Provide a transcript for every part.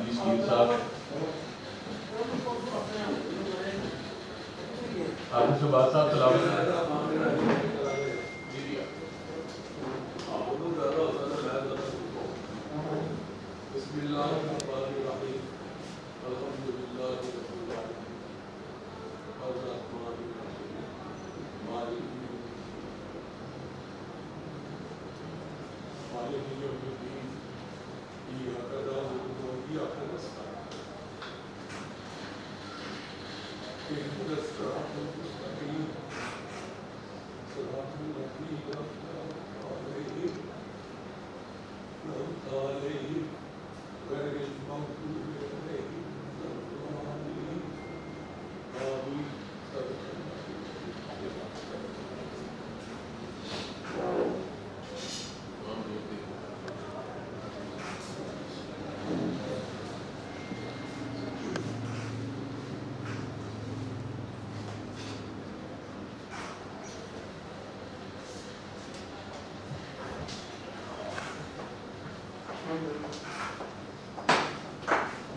حاجی شیر صاحب، حافظ شہباز صاحب تلاوت بسم اللہ الرحمن الرحیم الحمد للہ رب العالمین الرحمن الرحیم مالک یوم الدین ایاک نعبد و ایاک نستعین اهدنا الصراط المستقیم صراط الذین أنعمت عليهم غير المغضوب عليهم ولا الضالين آمين.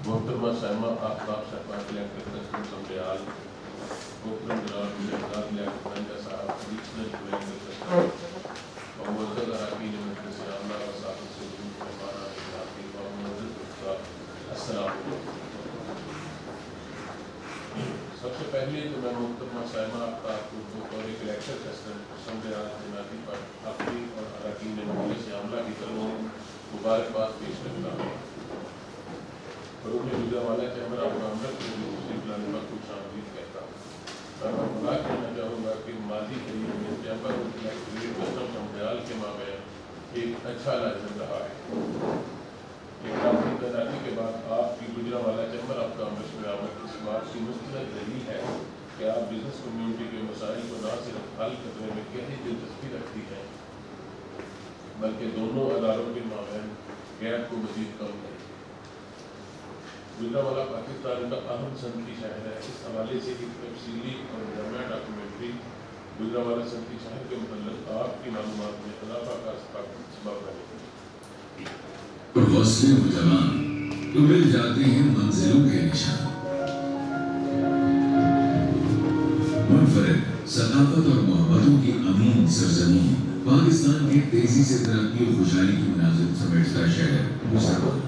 محترمہ سائمہ آفتاب صاحبہ کلیکٹر کسٹم سمبیال، محترم جناب مجاہدار لیاقت صاحب ایڈیشنل کلیکٹر کسٹم اور معزز اراکین مجلس عاملہ و صاحب سے مہمانان اخلاقی و معزز دوستان، السلام علیکم. سب سے پہلے تو میں محترمہ سائمہ آفتاب کو بطور کلیکٹر کسٹم سمبیال جنابی پر اپنی اور اراکین مجلس عاملہ کی طرف مبارکباد پیش کرتا ہوں اور انہیں گجرانوالہ چیمبر آف کامرس کے لیے دوسری پلانے پر خوش آمدید کہتا ہوں. اور میں خدا کہنا چاہوں گا کہ ماضی قریب میں چیمبر اور کلیکٹریٹ کسٹم سمبیال کے مابین ایک اچھا لازم رہا ہے. ایک کافی تعدادی کے بعد آپ کی گجرانوالہ چیمبر آف کامرس میں آمد اس بات کی مستند دلیل ہے کہ آپ بزنس کمیونٹی کے مسائل کو نہ صرف حل کرنے میں گہری دلچسپی رکھتی ہیں بلکہ دونوں اداروں کے مابین گیپ کو مزید کم ہے. گجرانوالہ پاکستان کا اہم صنعتی شہر ہے. اس حوالے سے ایک تفصیلی اور جامع ڈاکومنٹری گجرانوالہ صنعتی شہر کے متعلق آپ کی معلومات میں اضافہ کا سبب بنے گی. حوصلے و جوان تو مل جاتے ہیں منزلوں کے نشان. منفرد ثقافت اور محبتوں کی امین سرزمین پاکستان کے تیزی سے ترقی و خوشحالی کی مناظر سمیٹتا شہر گجرانوالہ،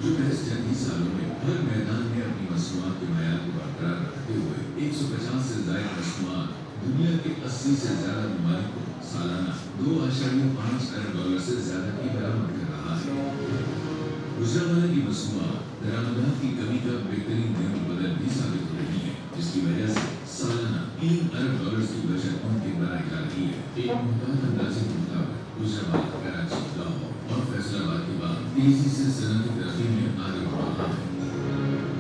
جو محض چند ہی سالوں میں ہر میدان میں اپنی مصنوعات کے معیار کو برقرار رکھتے ہوئے 150 سے زائد مصنوعات دنیا کے 80 سے زیادہ ممالک کو سالانہ $2.5 ارب سے زیادہ کی برآمد کر رہا ہے. گجرانوالہ کی مصنوعات درآمدات کی کمی کا بہترین نعمت بدل بھی ثابت ہو رہی ہے، جس کی وجہ سے سالانہ $3 ارب کی بچت ممکن بنائی جا رہی ہے. ایک محتاط اندازے کے مطابق گجرانوالہ، کراچی، لاہور اور فیصل آباد کے بعد تیزی سے صنعتی ترقی میں آگے بڑھ رہا ہے.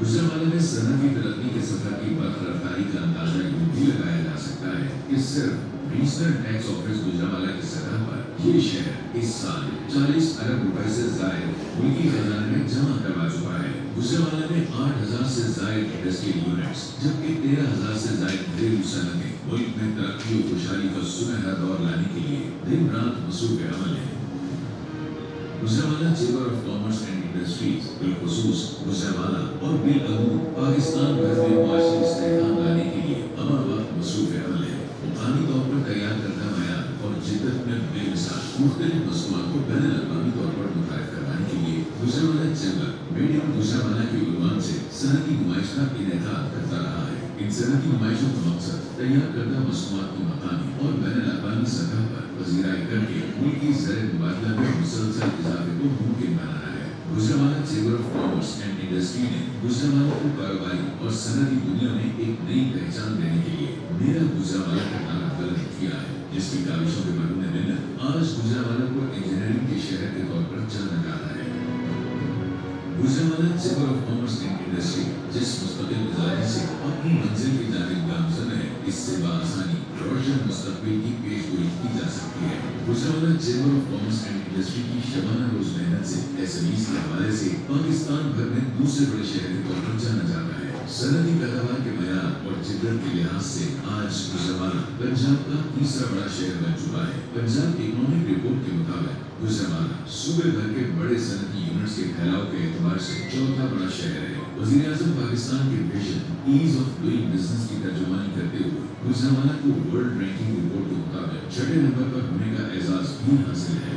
گجرانوالہ میں صنعتی ترقی کے سفر کی برق رفتاری کا اندازہ یوں بھی لگایا جا سکتا ہے کہ صرف ریجنل ٹیکس آفس گجرانوالہ کی سطح پر یہ شہر اس سال $40 ارب سے زائد ملکی خزانے میں جمع کروا چکا ہے. گجرانوالہ میں 8,000 سے زائد انڈسٹریل یونٹس جبکہ 13,000 سے زائد گھریلو صنعتیں ملک میں ترقی و خوشحالی کا سنہرا دور لانے کے لیے دن رات مصروف عمل ہیں. Gujranwala chamber of commerce and industries بالخصوص گجرانوالہ اور بالعموم پاکستان بھر میں معاشی استحکام لانے کے لیے ہمہ وقت مصروف عمل ہے. مقامی طور پر تیار کردہ معیار اور جدت میں بے مثال مختلف مصنوعات کو بین الاقوامی طور پر متعارف کروانے کے لیے Gujranwala chamber made in Gujranwala کے عنوان سے صنعتی نمائش کا انعقاد کرتا رہا ہے. ان صنعتی نمائشوں کا مقصد تیار کردہ مصنوعات کو مقامی اور بین الاقوامی سطح پر پذیرائی کر کے ملکی زر مبادلہ میں مسلسل اضافے کو ممکن بنانا ہے. Gujranwala chamber of commerce and industry نے گجرانوالہ کو کاروباری اور صنعتی دنیا میں ایک نئی پہچان دینے کے لیے میرا گجرانوالہ کا نعرہ بلند کیا ہے، جس کی کاوشوں کے بدون منت آج گجرانوالہ کو انجینئرنگ کے شہر کے طور پر جانا جاتا ہے. Gujranwala chamber of commerce and industry جس مستقل مزاجی سے اپنی منزل کی جانب گامزن ہے، اس سے بآسانی روشن مستقبل کی پیش گوئی کی جا سکتی ہے. Gujranwala chamber of commerce and industry کی شبانہ روز محنت سے SMEs کے حوالے سے پاکستان بھر میں دوسرے بڑے شہر کے طور پر جانا جاتا ہے، सनदी पैदावार के मयार और जिद्दत के लिहाज से आज गुजरावाला पंजाब का तीसरा बड़ा शहर बन चुका है। पंजाब इकोनॉमिक रिपोर्ट के मुताबिक गुजरावाला सूबे भर के बड़े सनदी यूनिट्स के फैलाव के एतबार से चौथा बड़ा शहर है। वज़ीर-ए-आज़म पाकिस्तान के vision ease of doing business की तर्जुमानी करते हुए गुजरावाला को वर्ल्ड रैंकिंग रिपोर्ट के मुताबिक 6 नंबर पर होने का एजाज भी हासिल है।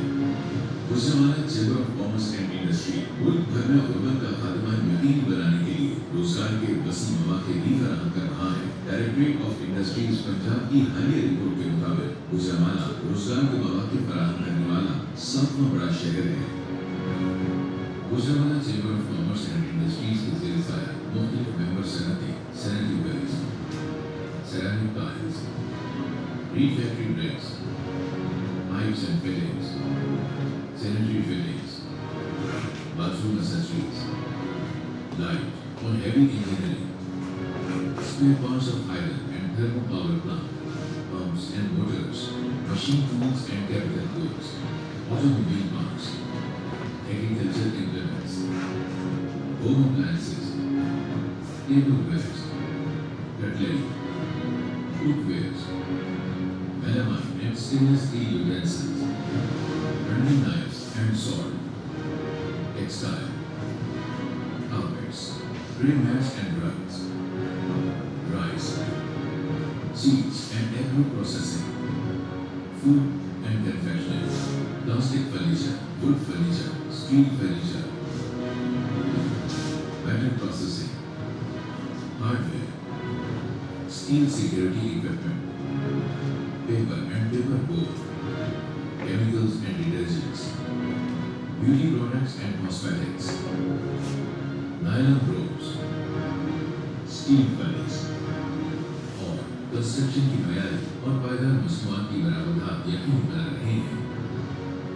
Gujranwala chamber of commerce and industry मुल्क भर में गुर्बत का खात्मा यकीनी बनाने के लिए रोजगार के वसी मौके भी फराहम कर रहा है। डायरेक्टरेट ऑफ इंडस्ट्रीज पंजाब की हालिया रिपोर्ट के मुताबिक गुजरावाला रोजगार के मौके फराहम करने वाला 7वां बड़ा शहर है। Gujranwala chamber of commerce and industries के ज़ेर फ़ाया मुख्तलिफ मेंबर सनतें sanitary wares, ceramic tiles, refractory bricks, pipes and fittings, sanitary fittings, bathroom accessories, light or heavy engineering, spare parts of iron and thermal power plant, pumps and motors, machine tools and capital goods, automobile parts, agriculture implements, home appliances, tablewares, cutlery, cookwares, melamine and stainless steel utensils, running knives and sword, textile, carpets, tray mats and rugs, rice, seeds and agro processing, food and confectionery, plastic furniture, wood furniture, steel furniture, metal processing, hardware, steel security equipment, paper and paper board, chemicals and detergents, beauty products and cosmetics, nylon ropes, steel furnace और construction की तैयारी और पायदार मसनूआत की बरामदात यकीनी बना रहे हैं।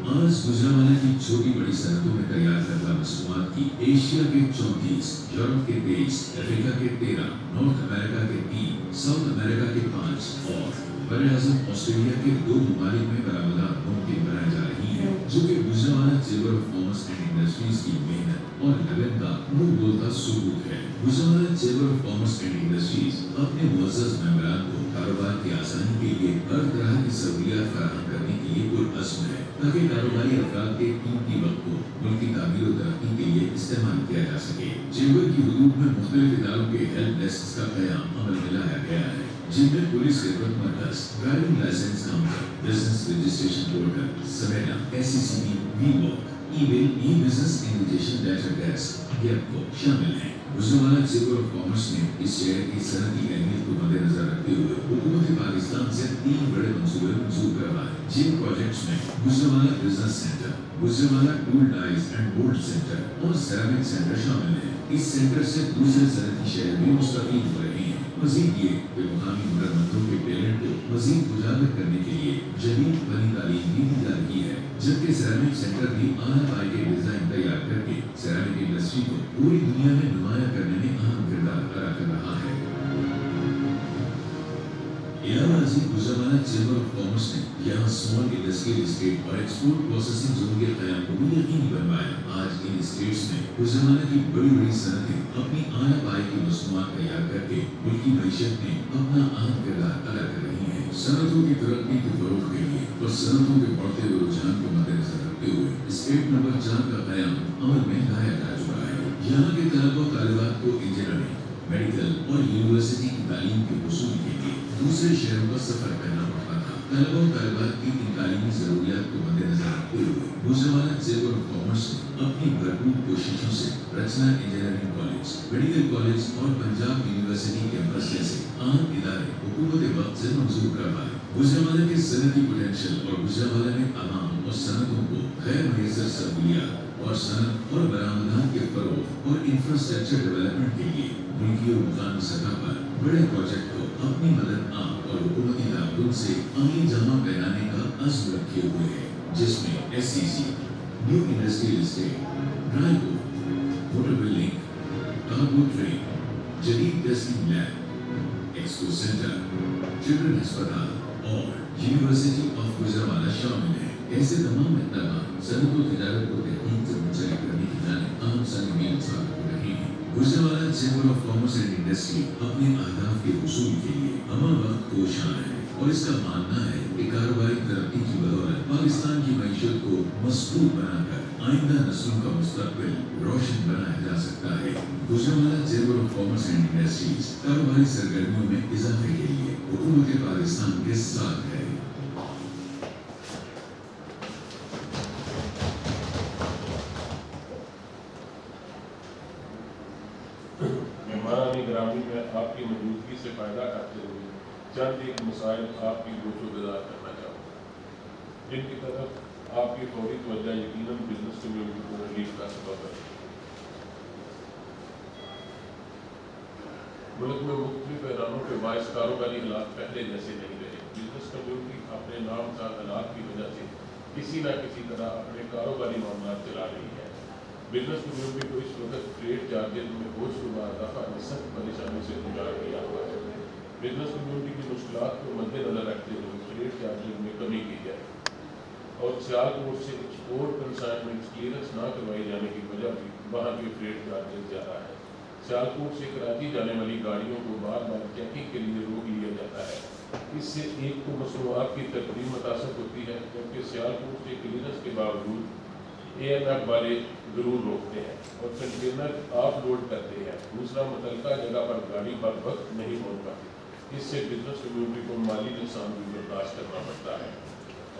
आज गुजरावाला की छोटी बड़ी सनतों में तैयार करदा मसनूआत की एशिया के 34, यूरोप के 23, अफ्रीका के 13, नॉर्थ अमेरिका के 3, साउथ अमेरिका के 5 और बरआज़म ऑस्ट्रेलिया के 2 ममालिक में बरामदात मुमकिन बनाई जा रही है, जो कि Gujranwala chamber of commerce and industries की मेहनत और लगन का मुंह बोलता सबूत है। Gujranwala chamber of commerce and industries अपने मुअज़्ज़ज़ मेंबरान को कारोबार की आसानी के लिए हर तरह की सहूलियात फराहम करने के लिए पुरअज़्म है, ताकि कारोबारी अफराद के कीमती वक्त को मुल्क की तामीर और तरक्की के लिए इस्तेमाल किया जा सके। चैम्बर की हुदूद में मुख्तलिफ इदारों के हेल्प डेस्क का क़याम अमल में लाया गया है, जिनमें पुलिस खिदमत मरकज़, driving licence counter, business registration portal, SMEDA, SCCB, वी-वॉक, email, e business invitation data desk को शामिल हैं। गुजरावाला चैम्बर ऑफ कॉमर्स ने इस शहर की सनती अहमियत को मद्देनजर रखते हुए हुकूमत पाकिस्तान से 3 बड़े मंसूबे मंजूर करवाए, जिन प्रोजेक्ट्स में Gujranwala business centre, Gujranwala tool dies and mould centre और सेरामिक सेंटर शामिल हैं। इस सेंटर से दूसरे सनती शहर भी मुस्तफीद हो रहे हैं। मज़ीद ये कि मुकामी हुनरमंदों के टैलेंट को मज़ीद उजागर करने के लिए जदीद फनी तालीम भी दी जा रही है, जबकि सेरामिक सेंटर भी आला पाए के डिज़ाइन तैयार करके सेरामिक इंडस्ट्री को पूरी दुनिया में नुमाया करने में अहम किरदार अदा कर रहा है। गुजरावाला चैम्बर ऑफ कॉमर्स ने यहाँ स्मॉल इंडस्ट्रियल एस्टेट और एक्सपोर्ट प्रोसेसिंग जोन के क़याम को भी यकीनी बनवाया। आज इन स्टेट्स में गुजरावाला की बड़ी बड़ी सनतें अपनी आला पाए की मसनूआत तैयार करके मुल्क की मईशत में अपना अहम किरदार अदा कर रही हैं। सनतों की तरक्की के फ़रोग़ के लिए और सनतों के बढ़ते हुए रुझान को मद्देनजर रखते हुए स्टेट नंबर 4 का क़याम अमल में लाया जा चुका है। यहाँ के तलबा और तालिबात को इंजीनियरिंग, मेडिकल और यूनिवर्सिटी की तालीम के हुसूल के लिए दूसरे शहरों का सफर करना पड़ता था। तलबा और तालिबात की इन तालीमी ज़रूरियात को मद्देनजर रखते हुए गुजरावाला चैम्बर ऑफ कॉमर्स ने अपनी भरपूर कोशिशों से रचना इंजीनियरिंग कॉलेज, मेडिकल कॉलेज और पंजाब यूनिवर्सिटी कैंपस जैसे अहम इदारे हुकूमत वक्त से मंजूर करवाए। गुजरावाला के सनती पोटेंशियल और गुजरावाला में आवाम और सनतों को गैर मुयस्सर सहूलियात और सनत और बरामदात के फ़रोग़ और इंफ्रास्ट्रक्चर डेवलपमेंट के लिए मुल्की और मुकामी सतह पर बड़े प्रोजेक्ट को अपनी मदद आप और हुकूमती ताउन से अमली जमा पहनाने का अज़्म रखे हुए है, जिसमें SCC, न्यू इंडस्ट्रियल एस्टेट, ड्राइवोड, मोटरवे लिंक, कार्गो ट्रेन, जदीद testing lab, expo centre, children अस्पताल और यूनिवर्सिटी ऑफ गुजरावाला शामिल है। ऐसे तमाम इक़दाम सनत और तिजारत को तहकीक से मुंसलिक करने की जानिब अहम साबित हो रहे हैं। Gujranwala chamber of commerce and industry अपने अहदाफ के हुसूल के लिए हमा वक्त कोशां है और इसका मानना है कि कारोबारी तरक्की की बदौलत पाकिस्तान की मईशत को मजबूत बनाकर आइंदा नस्लों का मुस्तकबिल रोशन बनाया जा सकता है। Gujranwala chamber of commerce and industries कारोबारी सरगर्मियों में इजाफे के लिए हुकूमत पाकिस्तान के साथ है। मेहमान ग्रामी में आपकी मौजूदगी से फायदा करते हुए चंद एक मसाइल आपकी गोशोगुजार करना चाहूँगा जिनकी तरफ आपकी फौरी तवज्जो यकीनन बिजनेस कम्युनिटी को रिलीफ का सबब है। मुल्क में मुख्तलिफ ऐलानों के बायस कारोबारी हालात पहले जैसे नहीं रहे। बिजनेस कम्युनिटी अपने नाम साथ हालात की वजह से किसी न किसी तरह अपने कारोबारी मामला चला रही है। बिजनेस कम्युनिटी को इस वक्त ट्रेड चार्जेज में होशरुबा दफा सख्त परेशानी से गुजार किया हुआ है। बिजनेस कम्युनिटी की मुश्किलात को मद्देनजर रखते हुए ट्रेड चार्जेज में कमी की जाए और सियालकोट से एक्सपोर्ट कंसाइनमेंट क्लियरेंस न करवाई जाने की वजह भी वहाँ के ट्रेड चार्जेज ज़्यादा है। सियालकोट से कराची जाने वाली गाड़ियों को बार बार चेकिंग के लिए रोक लिया जाता है। इससे एक तो मसनूआत की तकरीब मुतासर होती है जबकि सियालकोट से क्लियरेंस के बावजूद AMF वाले जरूर रोकते हैं और कंटेनर ऑफ लोड करते हैं। दूसरा मुतलका जगह पर गाड़ी पर वक्त नहीं पहुँच पाती। इससे बिजनेस कम्युनिटी को माली नुकसान भी बर्दाश्त करना पड़ता है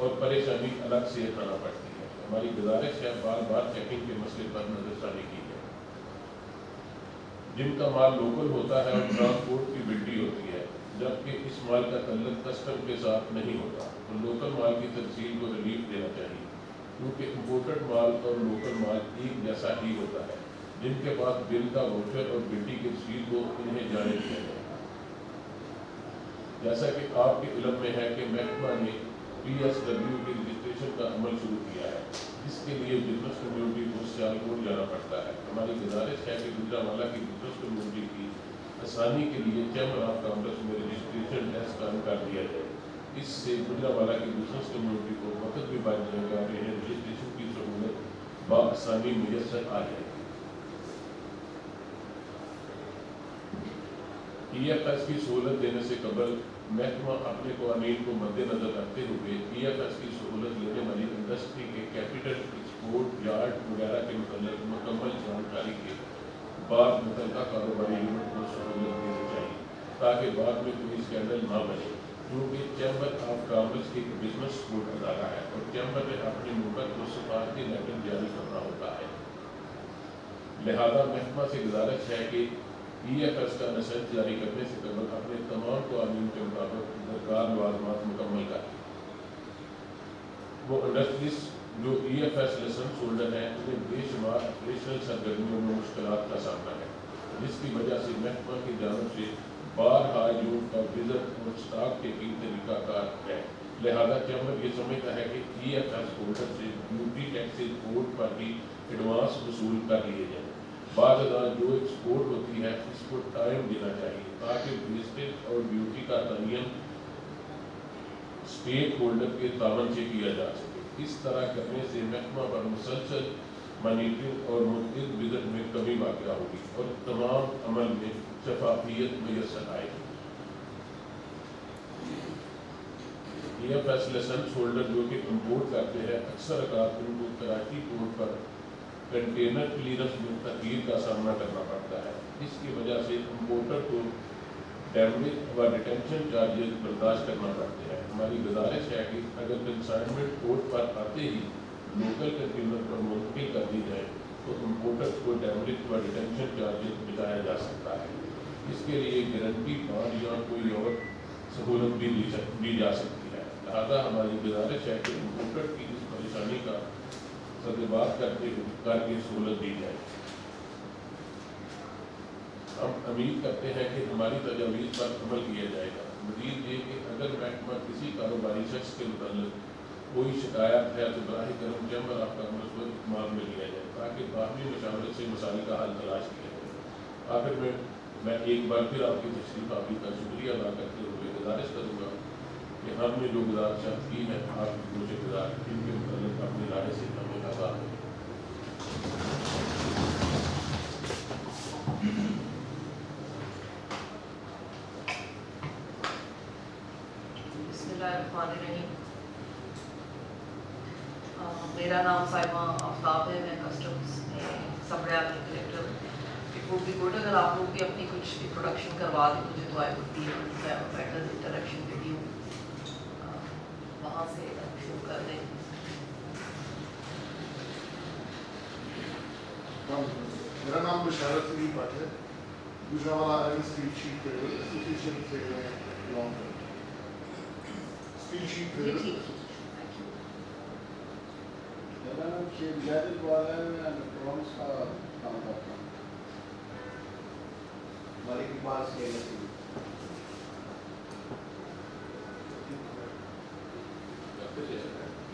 और परेशानी अलग से उठाना पड़ती है। हमारी गुजारिश है बार बार चेकिंग के मसले पर नजरसानी की है। जिनका माल लोकल होता है और ट्रांसपोर्ट की बिल्टी होती है जबकि इस माल का तल्लुक कस्टम के साथ नहीं होता तो लोकल माल की तफसील को रिलीफ देना चाहिए क्योंकि इम्पोर्टेड माल और लोकल माल एक जैसा ही होता है। जिनके पास बिल का वाउचर और बिल्टी की रसीद को उन्हें जाने दिया जाए। जैसा कि आपके इल्म में है कि महकमा ने PSW के रजिस्ट्रेशन का अमल शुरू किया है जिसके लिए बिजनेस कम्युनिटी को सियालकोट जाना पड़ता है। हमारी गुजारिश है कि गुजरांवाला की बिजनेस कम्युनिटी की आसानी के लिए चैम्बर ऑफ कॉमर्स में रजिस्ट्रेशन टेस्ट काम कर दिया जाए। इससे गुजरांवाला की बिजनेस कम्युनिटी को वक्त भी बच जाएगा और इन्हें रजिस्ट्रेशन की सहूलत बआसानी मुयसर आ जाएगी। EFS की सहूलत देने से कबल महकमा अपने कानून को मद्देनजर रखते हुए EFS की सहूलत लेने वाली इंडस्ट्री के कैपिटल एक्सपोर्ट यार्ड वगैरह के मतलब मुकम्मल जानकारी के बाद मुतलका कारोबारी यूनिट को सहूलत देनी चाहिए ताकि बाद में कोई स्कैंडल ना बने। क्योंकि चैम्बर ऑफ कॉमर्स एक बिजनेस सपोर्ट अदारा है और चैम्बर में अपने मुल्क को सफारती लेटर जारी करना होता है। लिहाजा महकमा से गुजारिश है कि EFS का लाइसेंस जारी करने से कबल अपने तमाम कानून के मुताबिक दरकार लाज़िमात मुकम्मल करें। वो इंडस्ट्रीज जो EFS लाइसेंस होल्डर हैं उन्हें बेशुमार ऑपरेशनल सरगर्मियों में मुश्किलात का सामना है जिसकी वजह से महकमा की जानिब से बारहा यूं का विजिट और स्टॉक टेकिंग तरीकाकार है। लिहाजा चैम्बर ये समझता है कि EFS होल्डर से ड्यूटी टैक्सेज कोर्ट पर ही एडवांस वसूल कर लिए जाए। बाद जो एक्सपोर्ट होती है इसको टाइम देना चाहिए ताकि वेस्टेज और ड्यूटी का तयन स्टेक होल्डर के तावन से किया जा सके। इस तरह करने से महकमा पर मुसलसल मॉनिटरिंग और मुतअद्दिद विजिट में कमी वाक़या होगी और तमाम अमल में शफाफियत मुयस्सर आएगी। EFS लाइसेंस होल्डर जो कि इम्पोर्ट करते हैं अक्सर अवकात उनको कराची पोर्ट पर कंटेनर क्लियरेंस में तखीर का सामना करना पड़ता है। इसकी वजह से इम्पोर्टर को डैमेज व डिटेंशन चार्जेस बर्दाश्त करना पड़ते हैं। हमारी गुजारिश है कि अगर कंसाइनमेंट पोर्ट पर आते ही लोकल कंटेनर पर मुंतकिल कर दी जाए तो इम्पोर्टर को डैमेज व डिटेंशन चार्जेस बचाया जा सकता है। इसके लिए गारंटी बॉन्ड या कोई और सहूलत भी दी जा सकती है। लिहाजा हमारी गुजारिश है कि इम्पोर्टर की इस परेशानी का सदबात करके सहूलत दी जाए। हम उम्मीद करते हैं कि हमारी तजवीज़ पर अमल किया जाएगा। मज़ीद ये कि अगर महकमा किसी कारोबारी शख्स के मुताल्लिक़ कोई शिकायत है तो बराह करम चैम्बर ऑफ कॉमर्स को इस्तेमाल में लिया जाए ताकि बाहमी मशावरत से मसाइल का हल तलाश किया जाए। आखिर में मैं एक बार फिर आपकी तशरीफ़ आवी का शुक्रिया अदा करते हुए गुजारिश करूँगा कि हमने जो गुजारिशात की है आपकी कोशिश गुजार इनके मुताल्लिक़ अपनी राय से हमें आज़ाद है। الرحیم. میرا نام سائمہ آفتاب ہے. میں کسٹمز میں سب ریاض میں collector. It would be good اگر آپ لوگ بھی اپنی کچھ انٹروڈکشن کروا دیں مجھے, تو I would be better interaction with you. وہاں سے شروع کر دیں. میرا نام بشارت علی بٹ ہے. گجرانوالہ اسٹریٹ شیٹ ایسوسیشن سے بلانگ کرتا ہوں. اسٹریٹ شیٹ میرا نام شیخ زید اقبال ہے. میں الیکٹرانکس کا کام کرتا ہوں. ملک اقبال سے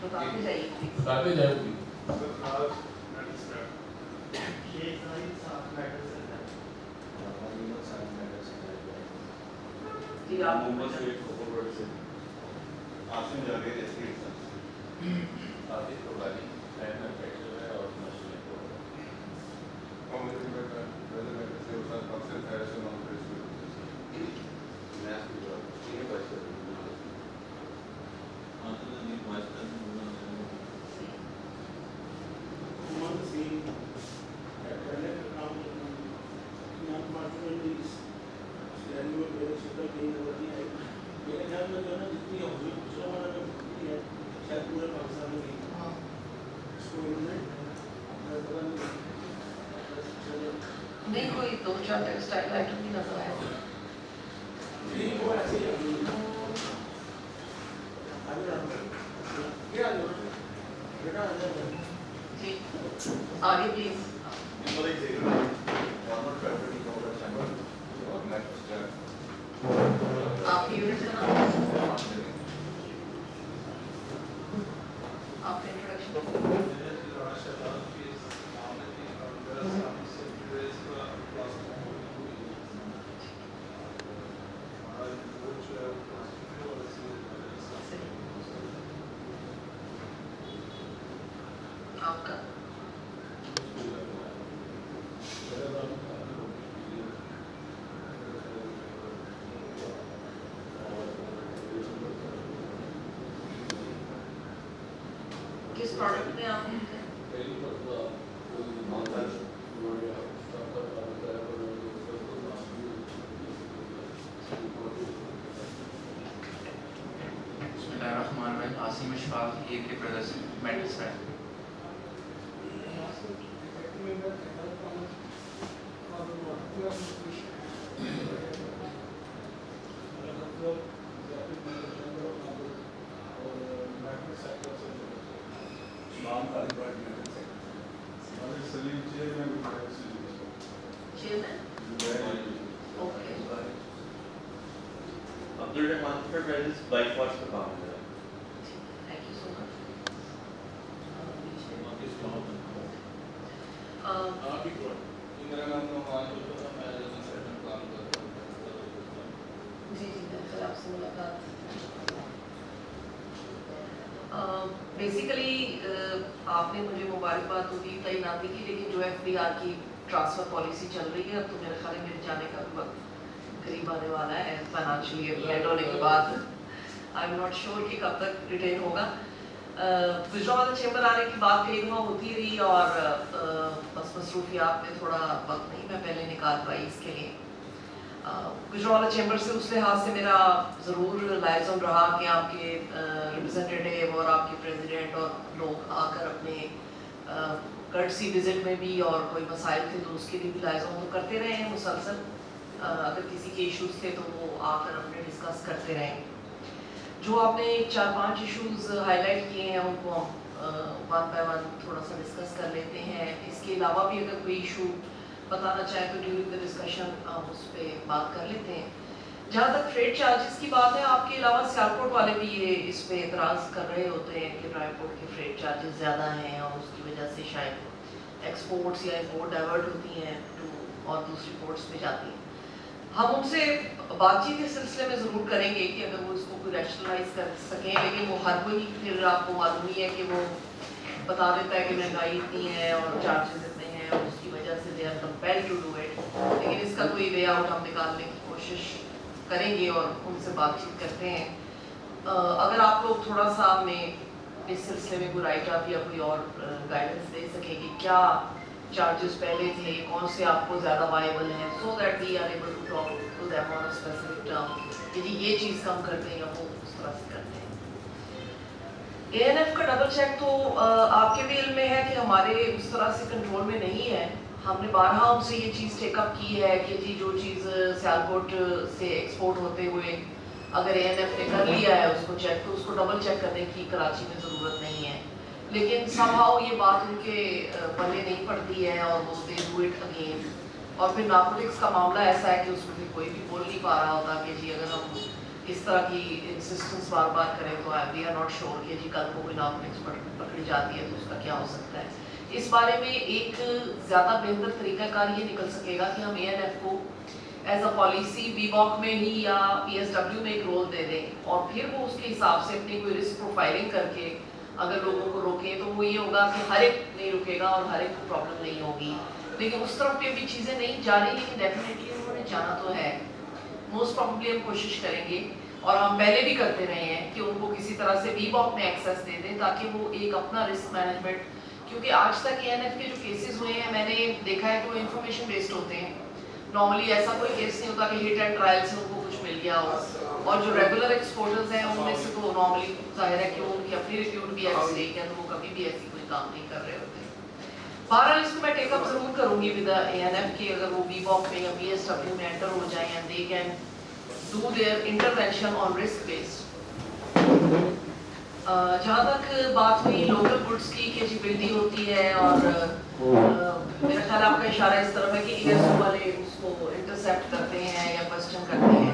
بتاتے جائیے. بتاتے جائیں گے. جی آپ نہیں کوئی دو چار ٹیکسٹائل آئٹم بھی نظر آیا. جی آگے پلیز. آپ کی یونٹ کا نام, آپ کا انٹروڈکشن. آپ کا کس پروڈکٹ میں آپ ہیں؟ بسم اللہ الرحمن الرحیم. عاصم اشفاق اے کے بردرز میٹرس ہے. عبدالرحمان پرویز بائک واش کا کام ہے. تھینک یو سو مچ. میرا نام نعمان ہے. میں کام کرتا ہوں. جی جی بالکل آپ سے ملاقات. بیسیکلی آپ نے مجھے مبارکباد تو دی تعیناتی کی, لیکن جو ایف بی آر کی ٹرانسفر پالیسی چل رہی ہے اب تو میرے خیال ہے میرے جانے کا بھی وقت قریب آنے والا ہے. فائنانشیل ایئر ہیڈ ہونے کے بعد آئی ایم ناٹ شیور کہ کب تک ریٹین ہوگا. گجرانوالہ چیمبر آنے کی بات کئی دفعہ ہوتی رہی اور بس مصروفیات میں تھوڑا وقت نہیں میں پہلے نکال پائی اس کے لیے. گجرانوالہ چیمبر سے اس لحاظ سے میرا ضرور لائزم رہا کہ آپ کے ریپرزینٹیو اور آپ کے پریزیڈنٹ اور لوگ آ کر اپنے کرٹسی وزٹ میں بھی اور کوئی مسائل تھے تو اس کے لیے بھی لائزم تو کرتے رہے ہیں مسلسل. اگر کسی کے ایشوز تھے تو وہ آ کر اپنے ڈسکس کرتے رہے. جو آپ نے 4-5 ایشوز ہائی لائٹ کیے ہیں ان کو ہم ون بائی ون تھوڑا سا ڈسکس کر لیتے ہیں. اس کے علاوہ بھی اگر کوئی ایشو بتانا چاہیں تو ڈیورنگ دا ڈسکشن ہم اس پہ بات کر لیتے ہیں. جہاں تک فریٹ چارجز کی بات ہے, آپ کے علاوہ سیالکوٹ والے بھی یہ اس پہ اعتراض کر رہے ہوتے ہیں کہ ڈرائی پورٹ کے فریٹ چارجز زیادہ ہیں اور اس کی وجہ سے شاید ایکسپورٹس یا امپورٹ ڈائیورٹ ہوتی ہیں اور دوسری پورٹس پہ جاتی ہیں. ہم ان سے بات چیت کے سلسلے میں ضرور کریں گے کہ اگر وہ اس کو کوئی ریشنلائز کر سکیں, لیکن وہ ہر کوئی پھر آپ کو معلوم ہی ہے کہ وہ بتا دیتا ہے کہ مہنگائی اتنی ہے اور چارجز اتنے ہیں اور اس کی وجہ سے they are compelled to do it. لیکن اس کا کوئی وے آؤٹ ہم نکالنے کی کوشش کریں گے اور ان سے بات چیت کرتے ہیں. अगर आप लोग थोड़ा सा हमें इस सिलसिले में कोई राइट अप या कोई और गाइडेंस दे सकें कि क्या चार्जेस पहले थे, कौन से आपको ज़्यादा वायबल हैं, so that we are able to talk to them on a specific term कि जी ये चीज़ कम करते हैं या वो उस तरह से करते हैं। ANF का डबल चेक तो आपके भी इल्म में है कि हमारे उस तरह से कंट्रोल में नहीं है। हमने बारहा उनसे ये चीज़ टेकअप की है कि जी जो चीज़ सियालकोट से एक्सपोर्ट होते हुए अगर ANF ने कर लिया है उसको चेक, तो उसको डबल चेक करने की कराची में ज़रूरत नहीं है। लेकिन समहाउ ये बात उनके पल्ले नहीं पड़ती है और वो दे डू इट अगेन। और फिर नार्कोटिक्स का मामला ऐसा है कि उसमें भी कोई भी बोल नहीं पा रहा होता कि जी अगर हम इस तरह की इंसिस्टेंस बार बार करें तो वी आर नॉट श्योर कि जी कल को कोई नार्कोटिक्स पकड़ी जाती है तो उसका क्या हो सकता है। इस बारे में एक ज़्यादा बेहतर तरीक़ाकार ये निकल सकेगा कि हम ANF को एज अ पॉलिसी बीबॉक में ही या PSW में एक रोल दे दें और फिर वो उसके हिसाब से अपनी कोई रिस्क प्रोफाइलिंग करके अगर लोगों को रोकें तो वो ये होगा कि हर एक नहीं रुकेगा और हर एक को प्रॉब्लम नहीं होगी। लेकिन उस तरफ पे भी चीज़ें नहीं जा रही, लेकिन डेफिनेटली उन्होंने जाना तो है। मोस्ट प्रॉब्ली हम कोशिश करेंगे और हम पहले भी करते रहे हैं कि उनको किसी तरह से बीबॉक में एक्सेस दे दें ताकि वो एक अपना रिस्क मैनेजमेंट, क्योंकि आज तक ANF के जो केसेस हुए हैं मैंने देखा है कि वो इन्फॉर्मेशन बेस्ड होते हैं। नॉर्मली ऐसा कोई केस नहीं होता कि हिट एंड ट्रायल से उनको कुछ मिल गया हो। और जो रेगुलर एक्सपोर्टर्स हैं उनमें से तो नॉर्मली जाहिर है कि उनकी अपनी रिप्यूट भी ऐसी है कि वो कभी भी ऐसी कोई काम नहीं कर रहे होते। बहरहाल इसको मैं टेकअप जरूर करूंगी विद ANF की, अगर वो बीबॉक में या PSW में एंटर हो जाए and they can do their intervention on risk based. जहाँ तक बात हुई लोकल गुड्स की कि जी बिल्डी होती है और मेरा ख्याल आपका इशारा इस तरफ है कि ESO वाले उसको इंटरसेप्ट करते हैं या क्वेश्चन करते हैं।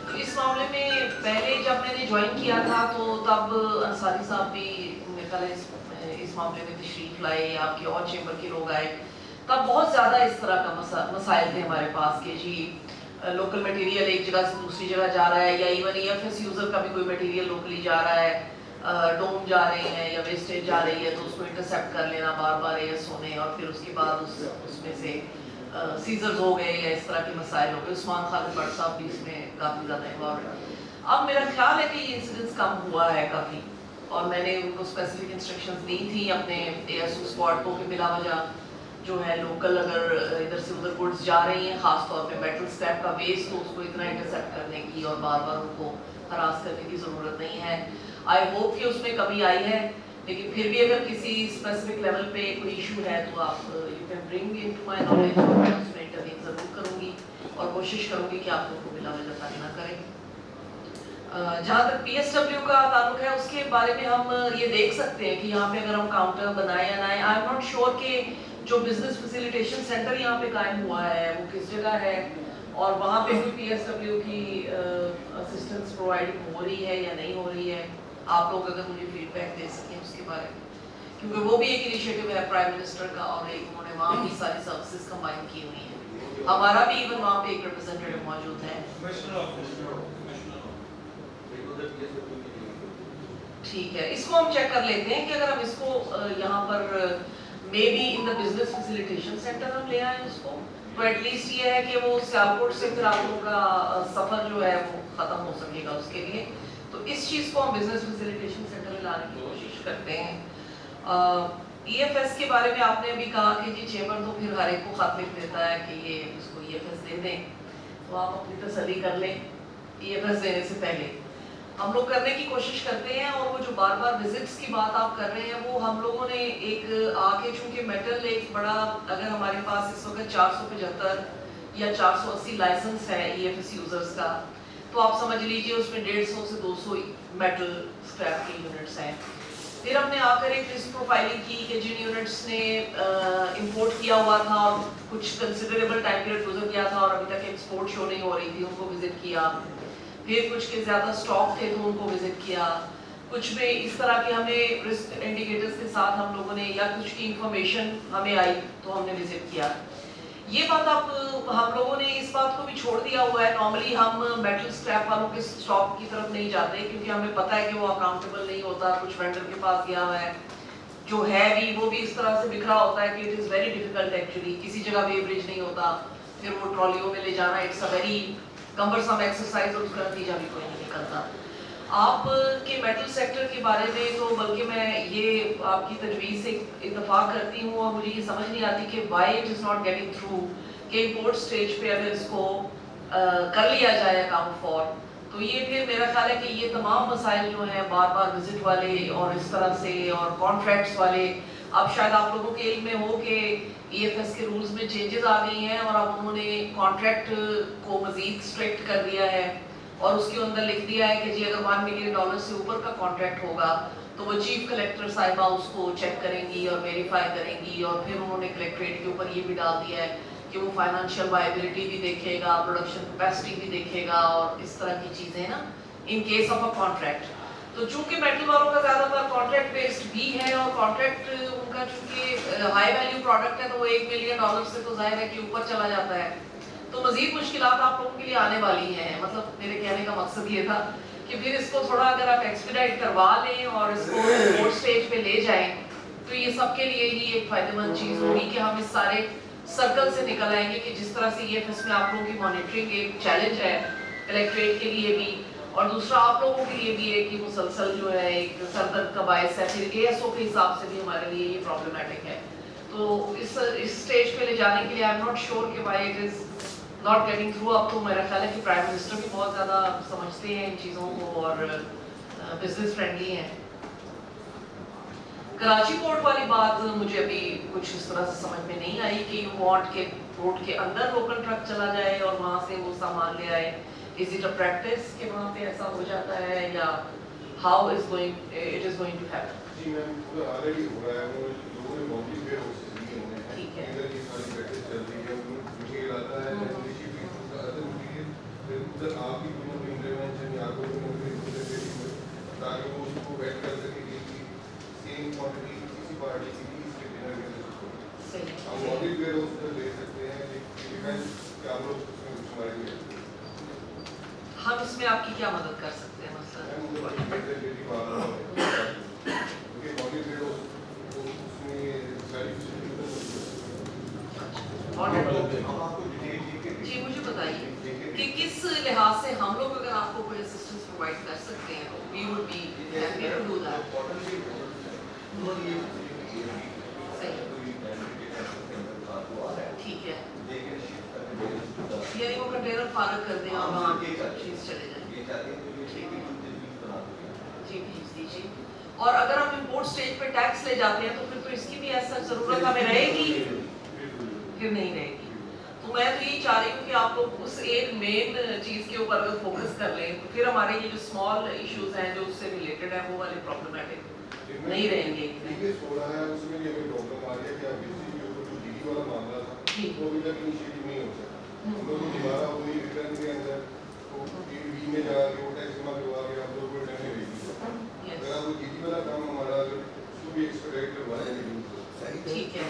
तो इस मामले में पहले जब मैंने ज्वाइन किया था तो तब अंसारी साहब भी मेरे ख्याल इस मामले में तशरीफ लाए, आपके और चेंबर के लोग आए, तब बहुत ज़्यादा इस तरह का मसाइल थे हमारे पास कि जी लोकल मटेरियल एक जगह से दूसरी जगह जा रहा है या इवन EFS यूज़र का भी कोई मटेरियल लोकली जा रहा है, डोम जा रहे हैं या वेस्टेज जा रही है तो उसको इंटरसेप्ट कर लेना बार बार ASO ने, और फिर उसके बाद उसमें से सीजर्स हो गए या इस तरह के मसाइल हो गए। उस्मान खालिद भट्ट साहब भी इसमें काफ़ी ज़्यादा इन्वॉल्व है। अब मेरा ख्याल है कि ये इंसिडेंट्स कम हुआ है काफ़ी, और मैंने उनको स्पेसिफिक इंस्ट्रक्शंस दी थी अपने ASO स्क्वाड को कि बिला वजह जो है लोकल अगर इधर से उधर गुड्स जा रही हैं, ख़ासतौर पे मेटल स्क्रैप का वेस्ट, तो उसको इतना इंटरसेप्ट करने की और बार बार उनको हरास करने की ज़रूरत नहीं है। आई होप कि उसमें कमी आई है, लेकिन फिर भी अगर किसी स्पेसिफिक लेवल पे कोई इशू है तो आप you can bring into my knowledge, और मैं उसमें इंटरव्यू ज़रूर करूँगी और कोशिश करूँगी कि आप लोगों को बिला वजह तंग ना करें। जहाँ तक PSW का ताल्लुक है उसके बारे में हम ये देख सकते हैं कि यहाँ पे अगर हम काउंटर बनाए या ना, आई एम नॉट श्योर कि जो बिजनेस फैसिलिटेशन सेंटर यहाँ पे कायम हुआ है वो किस जगह है और वहाँ पे कोई PSW की असिस्टेंस प्रोवाइडिंग हो रही है या नहीं हो रही है। आप लोग अगर मुझे फीडबैक दे सकें उसके बारे में, क्योंकि वो भी एक इनिशिएटिव है प्राइम मिनिस्टर का और एक उन्होंने वहाँ भी सारी सर्विसेज कंबाइन की हुई हैं। हमारा भी इवन वहाँ पे एक रिप्रेजेंटेटिव मौजूद है। ठीक है, इसको हम चेक कर लेते हैं कि अगर हम इसको यहाँ पर may be in the business facilitation centre हम ले आए उसको, तो एटलीस्ट ये है कि वो सियालकोट से फिर आप लोगों का सफ़र जो है वो ख़त्म हो सकेगा उसके लिए। तो इस चीज़ को हम बिजनेस फैसिलिटेशन सेंटर में लाने की कोशिश करते हैं। EFS के बारे में आपने अभी कहा कि जी चेंबर तो फिर हर एक को खत लिख देता है कि ये इसको EFS दे दें, तो आप अपनी तसल्ली कर लें। EFS देने से पहले हम लोग करने की कोशिश करते हैं, और वो जो बार बार विजिट्स की बात आप कर रहे हैं वो हम लोगों ने एक आके, चूँकि मेटल एक बड़ा, अगर हमारे पास इस वक्त 475 या 480 लाइसेंस है EFS यूज़र्स का, तो आप समझ लीजिए उसमें 150 से 200 मेटल स्क्रैप के यूनिट्स हैं। फिर हमने आकर एक रिस्क प्रोफाइलिंग की कि जिन यूनिट्स ने इंपोर्ट किया हुआ था और कुछ कंसिडरेबल टाइम पीरियड गुजर गया था और अभी तक एक्सपोर्ट शो नहीं हो रही थी, उनको विजिट किया। फिर कुछ के ज़्यादा स्टॉक थे तो उनको विजिट किया। कुछ में इस तरह के हमें रिस्क इंडिकेटर्स के साथ हम लोगों ने, या कुछ की इंफॉर्मेशन हमें आई तो हमने विजिट किया। ये बात हम लोगों ने इस बात को भी छोड़ दिया हुआ है। नॉर्मली हम मेटल स्क्रैप वालों के स्टॉक की तरफ नहीं जाते, क्योंकि हमें पता है कि वो अकाउंटेबल नहीं होता, कुछ वेंडर के पास गया हुआ है, जो है भी वो भी इस तरह से बिखरा होता है कि it is very difficult actually, किसी जगह वेब्रिज नहीं होता, फिर वो ट्रॉलियों में ले जाना, it's a very cumbersome exercise और उसका नतीजा भी कोई नहीं निकलता। آپ کے میٹل سیکٹر کے بارے میں تو بلکہ میں یہ آپ کی تجویز سے اتفاق کرتی ہوں اور مجھے یہ سمجھ نہیں آتی کہ why it is not getting through کہ امپورٹ سٹیج پہ اگر اس کو کر لیا جائے اکاؤنٹ فار تو یہ پھر میرا خیال ہے کہ یہ تمام مسائل جو ہیں بار بار وزٹ والے اور اس طرح سے اور کانٹریکٹس والے، اب شاید آپ لوگوں کے علم میں ہو کہ ای ایف ایس کے رولز میں چینجز آ گئی ہیں اور اب انہوں نے کانٹریکٹ کو مزید اسٹرکٹ کر دیا ہے اور اس کے اندر لکھ دیا ہے کہ جی اگر $1 ملین سے اوپر کا کانٹریکٹ ہوگا تو وہ چیف کلیکٹر صاحبہ اس کو چیک کریں گی اور ویریفائی کریں گی، اور پھر انہوں نے کلیکٹریٹ کے اوپر یہ بھی ڈال دیا ہے کہ وہ فائنانشیل وائبلٹی بھی دیکھے گا، پروڈکشن کیپیسٹی بھی دیکھے گا اور اس طرح کی چیزیں نا in case of a contract. تو چونکہ میٹل والوں کا زیادہ تر کانٹریکٹ بیسڈ بھی ہے اور کانٹریکٹ ان کا چونکہ ہائی ویلیو پروڈکٹ ہے تو وہ $1 ملین سے تو ظاہر ہے کہ اوپر چلا جاتا ہے، تو مزید مشکلات آپ لوگوں کے لیے آنے والی ہیں. مطلب میرے کہنے کا مقصد یہ تھا کہ پھر اس کو تھوڑا اگر آپ ایکسپیڈائٹ کروا لیں اور اس کو امپورٹ سٹیج پہ لے جائیں تو یہ سب کے لیے ہی ایک فائدہ مند چیز ہوگی کہ ہم اس سارے سرکل سے نکل آئیں گے کہ جس طرح سے یہ اس میں آپ لوگوں کی مانیٹرنگ ایک چیلنج ہے کلیکٹریٹ کے لیے بھی اور دوسرا آپ لوگوں کے لیے بھی ہے کہ مسلسل جو ہے ایک سر درد کا باعث ہے، پھر اے ایس او کے حساب سے بھی ہمارے لیے یہ پرابلمٹک ہے. تو اس اسٹیج پہ لے جانے کے لیے آئی ایم ناٹ شیور کہ why it is not getting through. اب تو میرا خیال ہے کہ پرائم منسٹر بھی بہت زیادہ سمجھتے ہیں ان چیزوں کو اور بزنس فرینڈلی ہیں. کراچی پورٹ والی بات مجھے ابھی کچھ اس طرح سے سمجھ میں نہیں آئی کہ یو وانٹ کہ پورٹ کے اندر لوکل ٹرک چلا جائے اور وہاں سے وہ سامان لے آئے. از اٹ اے پریکٹس کہ وہاں پہ ایسا ہو جاتا ہے یا how is going it is going to happen? جی میم وہ آلریڈی ہو رہا ہے، وہ لوگوں نے موقع پہ ٹھیک ہے. ادھر یہ ساری پریکٹس چل رہی ہے، مجھے آتا ہے ادھر آپ کی کوئی انٹرونشن یا کوئی تاکہ وہ اس کو ویٹ کر سکے کہ سیم کوانٹٹی کسی پارٹی کی بھی اس کے ڈنر کے ہم موقع پہ اس لے سکتے ہیں کہ آپ لوگ اس میں کچھ ماریں گے. ہم اس میں آپ کی کیا مدد کر سکتے ہیں جی مجھے بتائیے کہ کس لحاظ سے ہم لوگ اگر آپ کو کوئی اسسٹنس پرووائڈ کر سکتے ہیں تو we would be happy to do that. ٹھیک ہے، یعنی وہ کنٹینر فارغ کر دیں اور وہاں چیز چلے جائیں. جی بھیج دیجیے. اور اگر ہم امپورٹ سٹیج پہ ٹیکس لے جاتے ہیں تو پھر تو اس کی بھی ایسا ضرورت ہمیں رہے گی پھر نہیں رہے گی. تو میں تو یہی چاہ رہی ہوں کہ آپ لوگ اس ایک مین چیز کے اوپر اگر فوکس کر لیں تو پھر ہمارے یہ جو اسمال ایشوز ہیں جو اس سے ریلیٹڈ ہیں وہ والے پرابلمٹک نہیں رہیں گے. ہو رہا ہے اس میں یہ پرابلم آ رہی ہے کہ اب بجلی کے اوپر جو ڈی والا معاملہ تھا وہ ابھی تک انیشیٹو نہیں ہو سکا. ہم لوگ دوبارہ وہی ریٹرن کے اندر بی میں جا کے وہ ٹیکس جمع کروا کے ہم لوگ کو ریٹرن میں بھیجی. اگر آپ بجلی والا کام ہمارا اگر اس کو بھی ایکسپیکٹ کروائیں گے ٹھیک ہے،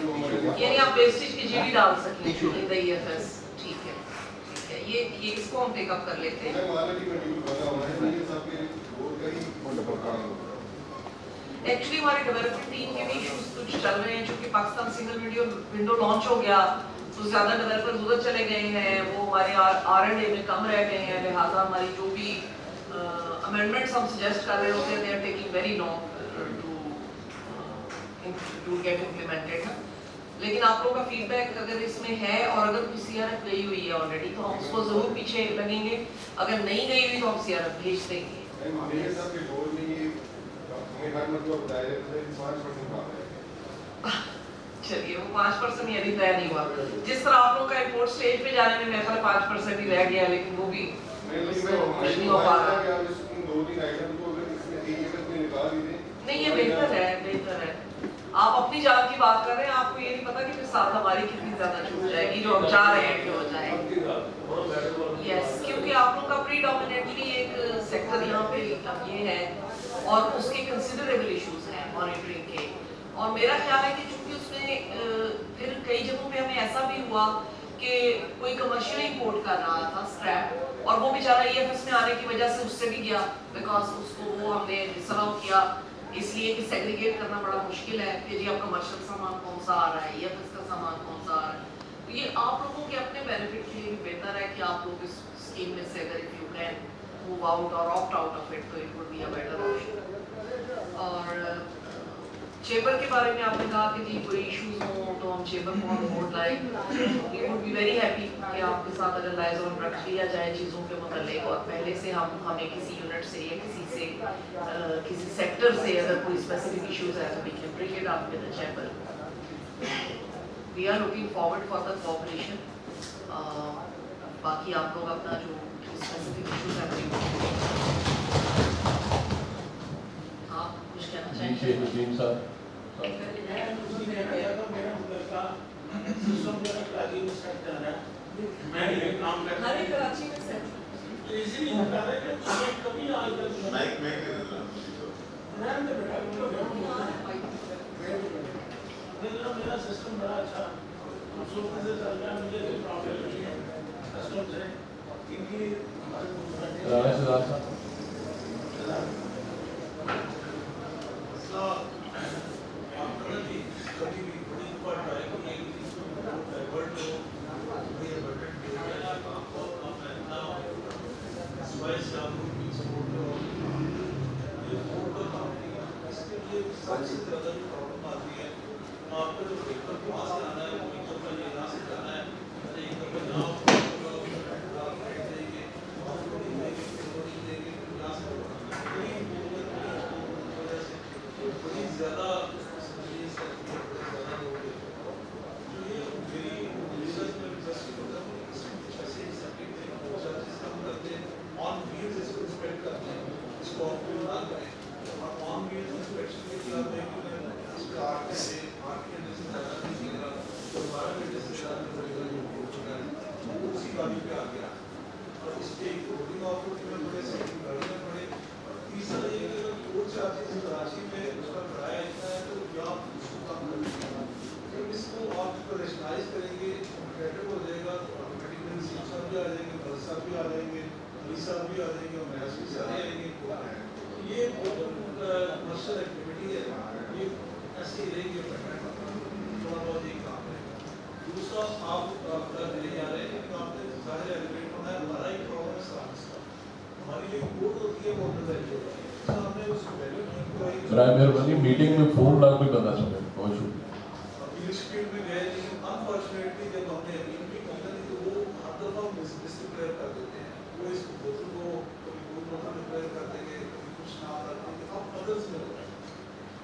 یعنی آپ ویسٹیج کی جی ڈی ڈال سکیں ان دی ایف ایس. ٹھیک ہے ٹھیک ہے، یہ اس کو ہم پک اپ کر لیتے ہیں. ایکچولی ہمارے ڈیولپمنٹ ٹیم کے بھی ایشوز کچھ چل رہے ہیں چونکہ پاکستان سنگل ونڈو لانچ ہو گیا تو زیادہ ڈیولپر ادھر چلے گئے ہیں، وہ ہمارے آر اینڈ اے میں کم رہ گئے ہیں، لہٰذا ہماری جو بھی امینڈمنٹس ہم سجیسٹ کر رہے ہوتے ہیں they are taking very long to get implemented. لیکن آپ لوگوں کا فیڈ بیک اگر اس میں ہے اور اگر کوئی سی آر ایف گئی ہوئی ہے آلریڈی تو ہم اس کو ضرور پیچھے لگیں گے، اگر نہیں گئی ہوئی تو ہم سی آر ایف بھیج دیں گے. چلیے وہ 5% ہی ابھی طے نہیں ہوا. جس طرح آپ لوگوں کا امپورٹ سٹیج پہ جانے میں میرا خیال 5% ہی رہ گیا لیکن وہ بھی نہیں ہو پا رہا. نہیں یہ بہتر ہے بہتر ہے. آپ اپنی جان کی بات کر رہے ہیں، آپ کو یہ نہیں پتا کہ پھر ساتھ ہماری کتنی زیادہ چھوٹ جائے گی جو ہم چاہ رہے ہیں کہ ہو جائے. یس کیونکہ آپ لوگ کا پری ڈومینیٹلی ایک سیکٹر یہاں پہ اب یہ ہے اور اس کے کنسیڈریبل ایشوز ہیں مانیٹرنگ کے. اور میرا خیال ہے کہ چونکہ اس میں پھر کئی جگہوں پہ ہمیں ایسا بھی ہوا کہ کوئی کمرشل امپورٹ کر رہا تھا اسکریپ اور وہ بیچارہ ای ایف ایس میں آنے کی وجہ سے اس سے بھی گیا بیکاز اس کو وہ ہم نے ڈسالاؤ کیا اس لیے کہ سیگریگیٹ کرنا بڑا مشکل ہے کہ جی اب کمرشل سامان کون سا آ رہا ہے ای ایف ایس کا سامان کون سا آ رہا ہے. تو یہ آپ لوگوں کے اپنے بینیفٹ کے لیے بھی بہتر ہے کہ آپ لوگ اس اسکیم میں سے اگر if you can move out or opt out of it, तो it would be a better option. और चेंबर के बारे में आपने कहा कि जी कोई इश्यूज हो तो हम चेंबर को ऑन बोर्ड लाएं. We would be very happy कि आपके साथ अगर लाइजॉन रख लिया जाए चीज़ों के मतलब, और पहले से हमें किसी यूनिट से या किसी सेक्टर से अगर कोई स्पेसिफिक इश्यूज है तो we can bring it up with the chamber. We are looking forward for the cooperation. बाकी आप लोग अपना जो स्पेसिफिक इश्यूज है आप कुछ कहना चाहेंगे? शेखुद्दीन साहब. हमारे कराची में सेट मेरा सिस्टम बड़ा अच्छा खूबसूरती से चल रहा है, मुझे कोई प्रॉब्लम नहीं है कस्टम से. इनकी राणा सिद्धार्थ साहब. कभी भी बड़ी बात है कि डाइवर्ट हो ये बटन जो काम को अपना स्वाइस आपको भी सपोर्ट हो ये सपोर्ट का काम नहीं है. इसके लिए सबसे ज़्यादा जो प्रॉब्लम आती है आपको जो पेपर के पास जाना है कोई तो पहले यहाँ से जाना है अरे एक दफ़ा जाओ बड़ी ज़्यादा बराए मेहरबानी मीटिंग में फोन ना कोई बंदा सुने. बहुत शुक्रिया.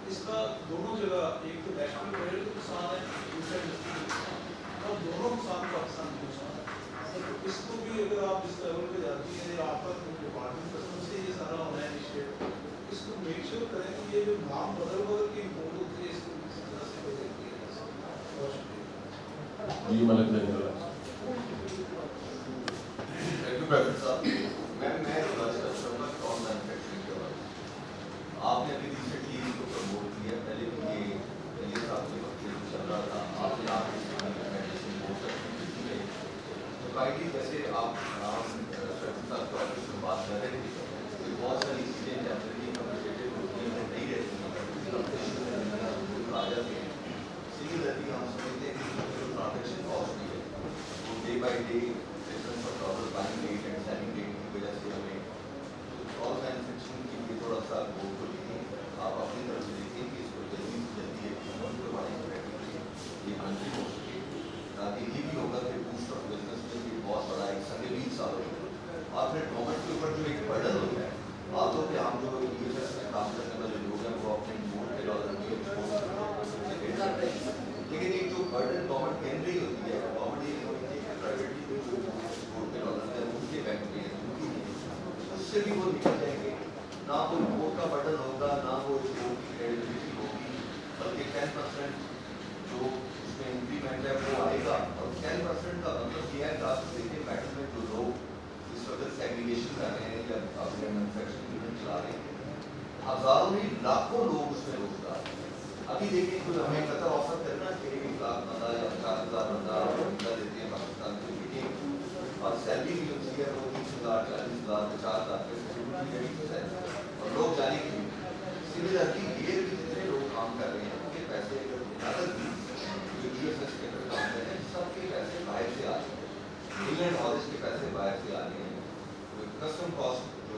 इसका दोनों जगह एक तो नेशनल लेवल का नुकसान है, दूसरा डिस्ट्रिक्ट और दोनों नुकसान पाकिस्तान के नुकसान है. तो इसको भी अगर आप इस लेवल पे जाती हैं या आपका डिपार्टमेंट कसम से ये सारा होना है इनिशिएटिव, इसको मेक श्योर करें कि ये जो नाम बदल के इम्पोर्ट होती है इसको किसी तरह से बदलती है. बहुत शुक्रिया. जी मलिक जंगल. आपने अभी रिसेंटली इसको प्रमोट किया, पहले भी ये साथ चल रहा था. आपने तो काइंडली जैसे आप बात कर रहे थे तो बहुत सारी चीज़ें जनरली कम्युनिकेटेड होती हैं, नहीं रहती आ जाती हैं. सिमिलरली हम समझते हैं कि जो ट्रांजेक्शन कॉस्ट भी है वो day by day difference of dollar buying rate and selling rate की वजह से हमें ऑल मैन्युफैक्चरिंग के लिए थोड़ा सा वो आप अपनी तरफ से देखें कि इसको जल्दी से जल्दी एक ये कंट्री हो सके, ताकि ये भी होगा कि बूस्ट ऑफ बिजनेस में भी बहुत बड़ा एक संगीत साबित हो. और फिर गवर्नमेंट के ऊपर जो एक बर्डन होता है, आजो के हम जो यूएस में काम करने वाले लोग हैं वो अपने इम्पोर्ट के डॉलर की लेकिन एक जो बर्डन गवर्नमेंट गिन रही होती है, गवर्नमेंट ये समझती है कि प्राइवेटली जो इम्पोर्ट के डॉलर हैं उनके बैंक में उनकी नहीं, उससे भी वो निकल जाएंगे. ना कोई इम्पोर्ट का बर्डन होगा, ना वो इम्पोर्ट की क्रेडिबिलिटी होगी, बल्कि 10% जो उसमें इंक्रीमेंट है वो आएगा. और 10% का मतलब ये है आप देखिए मैटर में जो लोग इस वक्त सेग्रीगेशन कर रहे हैं या अपने मैन्युफैक्चरिंग यूनिट चला रहे हैं, हज़ारों नहीं लाखों लोग उसमें रोजगार. अभी देखिए कोई हमें कतर ऑफर करना कि 1 लाख बंदा या 50,000 बंदा वीजा देते हैं पाकिस्तान के लिए, और सैलरी भी होती है वो 30,000 40,000 50,000 और लोग जाने के लिए. सिमिलरली ये भी जितने लोग काम कर रहे हैं उनके पैसे अगर भी जो यूएसएस के अंदर काम कर रहे हैं सबके पैसे बाहर से आ रहे हैं. इंग्लैंड और इसके पैसे बाहर से आ रहे हैं. कस्टम कॉस्ट जो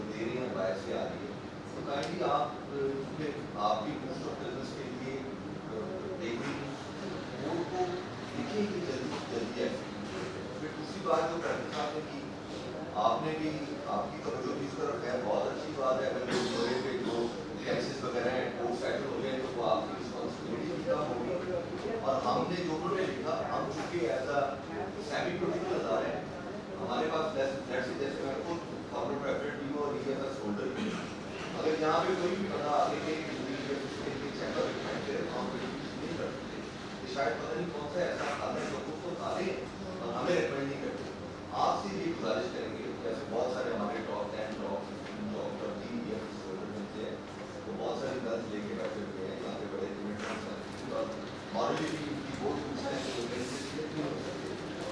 बात जो करनी आपने की, आपने भी आपकी तवज्जो भी इस तरफ है, बहुत अच्छी बात है। अगर लोग बड़े पे जो टैक्सेस वगैरह हैं वो सेटल हो गए तो वो आपकी रिस्पॉन्सिबिलिटी भी कम होगी। और हमने जो कुछ लिखा, हम चूँकि एज अ सेमी प्रोफेशनल आ रहे हैं, हमारे पास जैसे मैं खुद कॉर्पोरेट प्रेफरेंस टीम और EFS होल्डर भी, अगर यहाँ पे कोई भी बंदा आगे के चैम्बर रिकमेंड करे तो हम नहीं कर सकते। शायद पता नहीं कौन सा ऐसा खाना है जो खुद को आते हैं और हमें रिकमेंड नहीं करते। आपसे ये गुजारिश करेंगे, जैसे बहुत सारे हमारे टॉप 10 टॉप 15 टॉप 30 होल्डर बनते हैं, तो बहुत सारी गन्स लेके बैठे हुए हैं यहाँ पे बड़े इवेंट और मॉरली भी उनकी बहुत पूछते हैं तो नहीं हो सकते।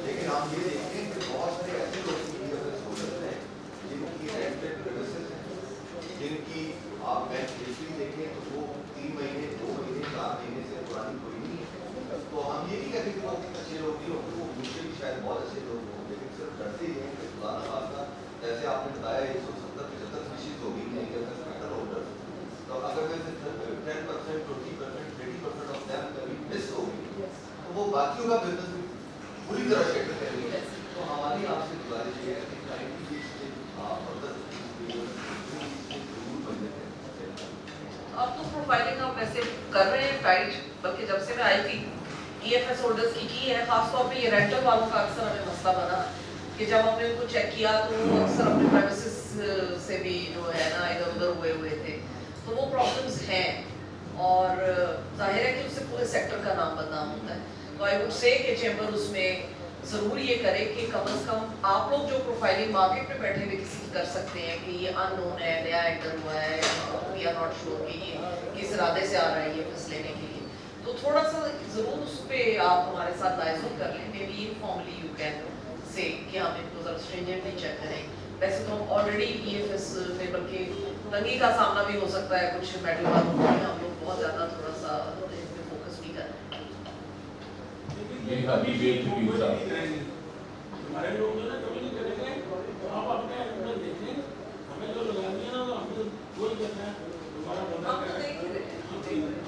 लेकिन हम ये देखते हैं कि बहुत सारे ऐसे लोग EFS होल्डर हैं जिनकी रेंटेड प्रीमिसेस हैं, जिनकी आप बैंक हिस्ट्री देखें तो वो 3 महीने 2 महीने 4 महीने से पुरानी कोई नहीं है। तो हम ये नहीं कहते कि वो अच्छे लोग नहीं होंगे, वो मुझसे भी शायद बहुत अच्छे लोग हों, लेकिन सिर्फ डरते ही हैं कि खुदा न खास्ता जैसे आपने बताया 170-75 स्पीशीज होगी EFS मेटल होल्डर, तो अगर वैसे 10%, 20%, 30% ऑफ देम कभी मिस होगी तो वो बाकियों का बिजनेस भी पूरी तरह शेटर करेंगे। तो हमारी आपसे गुजारिश ये है कि काइंडली आप फर्दर अब तो प्रोफाइलिंग आप वैसे कर रहे हैं टाइट, बल्कि जब से मैं आई थी EFS होल्डर्स की है, खासतौर पे ये रेंटल वालों का अक्सर हमें मसला बना कि जब हमने उनको चेक किया तो वो अक्सर अपने प्रेमिसेस से भी जो है ना इधर उधर हुए थे, तो वो प्रॉब्लम्स हैं और जाहिर है कि उससे पूरे सेक्टर का नाम बदनाम होता है। तो आई वुड से कि चैम्बर उसमें ज़रूर ये करे कि कम से कम आप लोग जो प्रोफाइलिंग मार्केट में बैठे हुए किसी की कर सकते हैं कि ये अननोन है, नया एंटर हुआ है, वी आर नॉट श्योर कि ये किस इरादे से आ रहा है ये फैसले लेने के लिए, तो थोड़ा सा ज़रूर उस पर आप हमारे साथ लाइजन कर लें। May be informally you can say कि हम इनको ज़रा स्ट्रिंजेंटली चेक करें। वैसे तो हम ऑलरेडी EFS में बल्कि तंगी का सामना भी हो सकता है कुछ मेटल वालों को, हम लोग बहुत ज़्यादा थोड़ा सा इस पर फोकस भी कर रहे हैं। ये हाथी बेच चुकी साहब हमारे लोग जो है कभी नहीं करेंगे, तो आप अपने अंदर देखें, हमें जो लगानी है ना तो हमें वही करना है। हमारा बंदा हम तो देख ही रहे हैं।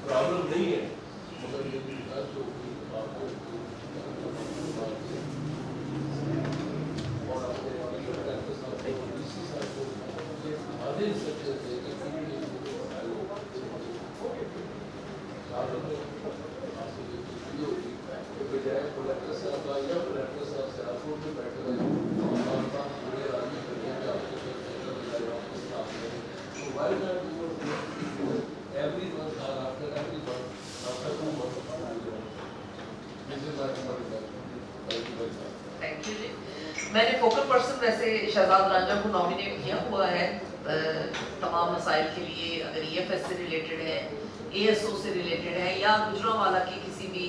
प्रॉब्लम नहीं है, मगर ये विकास जो आपको और अपने इसी साल को आधे सच्चे थे बजाय कलेक्टर साहब का या कलेक्टर साहब से आपको भी बैठे रहे और बात पूरे राज्य करिए कि आपके तो why not every month or after every month after 2 months this is my thank you जी। मैंने फोकल पर्सन वैसे शहजाद रांझा को नॉमिनेट किया हुआ है तमाम मसाइल के लिए, अगर EFS से रिलेटेड है, ASO से रिलेटेड है या गुजरांवाला की किसी भी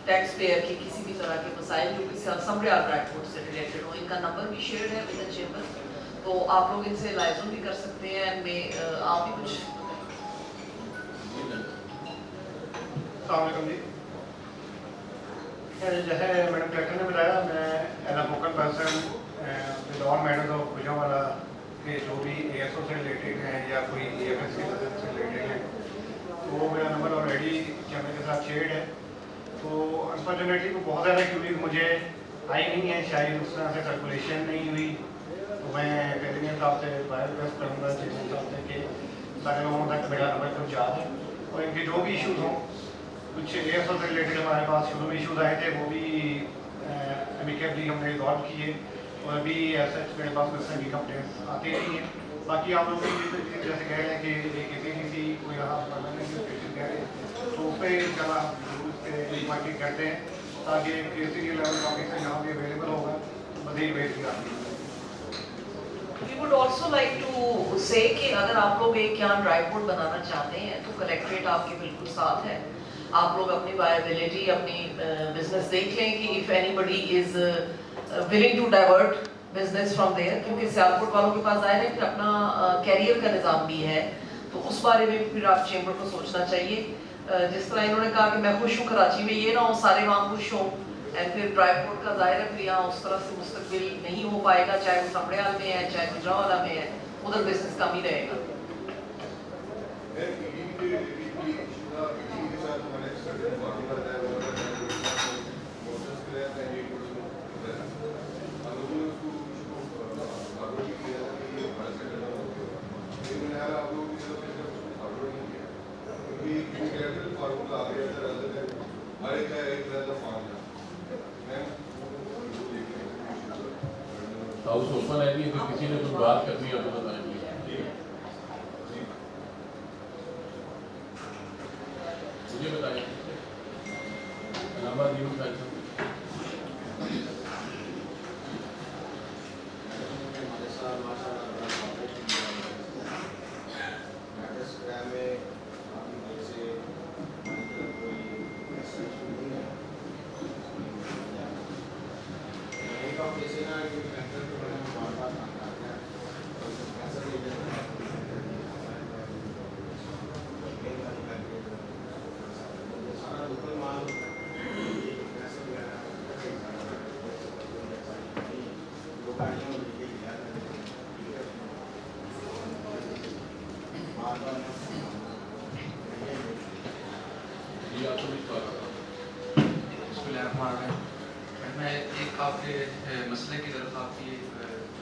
टैक्स पेयर की किसी भी तरह के मसाइल जो किसी असम्बली ट्रांसपोर्ट से रिलेटेड हो। इनका नंबर भी शेयर है विद द चेंबर, तो आप लोग इनसे लाइजन भी कर सकते हैं। एंड में आप भी कुछ जैसे मैडम कलेक्टर ने बताया, मैं as a focal person with all matters of Gujranwala के जो भी ASO से रिलेटेड हैं या कोई EFS के से रिलेटेड हैं, तो मेरा नंबर ऑलरेडी चैनल के साथ शेयर्ड है। तो अनफॉर्चुनेटली तो बहुत ज़्यादा क्यूरीज मुझे आई नहीं है, शायद उस तरह से सर्कुलेशन नहीं हुई। तो मैं कैबिनेट साहब से बाहर रिक्वेस्ट करूँगा चेयरमैन साहब से कि सारे लोगों तक मेरा नंबर पहुँचा दें और इनके जो भी इशूज़ हों, कुछ ASO से रिलेटेड हमारे पास शुरू में इशूज़ आए थे, वो भी एमिकेबली हमने रिजॉल्व किए और अभी ऐसा मेरे पास कोई कंप्लेंट्स आती रही हैं। बाकी आप लोग जैसे कह रहे हैं कि किसी कोई यहाँ परमानेंट लोकेशन कह रहे हैं, तो उस पर इंशाल्लाह मार्किंग करते हैं ताकि सीनियर लेवल ऑफिसर यहाँ भी अवेलेबल होगा, मज़ीद बेहतरी आती है। We would also like to say कि अगर आप लोग एक यहाँ ड्राइव बोर्ड बनाना चाहते हैं तो कलेक्ट्रेट आपके बिल्कुल साथ है। आप लोग अपनी वायबिलिटी, अपनी बिजनेस देख लें कि if anybody is willing to divert business from there, क्योंकि सियालकोट वालों के पास आए हैं फिर अपना कैरियर का निज़ाम भी है, तो उस बारे में फिर आप चेंबर को सोचना चाहिए। जिस तरह इन्होंने कहा कि मैं खुश हूँ कराची में, ये ना हो सारे वहाँ खुश हों एंड फिर ड्राइव बोर्ड का ज़ाहिर है फिर यहाँ उस तरह से मुस्तकबिल नहीं हो पाएगा, चाहे वो समड़ियाल में है चाहे गुजरांवाला में है, उधर बिजनेस कम ही रहेगा। हाउस ओपन है कि किसी ने कुछ बात करनी हो तो बताएं। मुझे बताएं इलाहाबाद न्यूज़ फैक्शन मैं एक आपके मसले की तरफ आपकी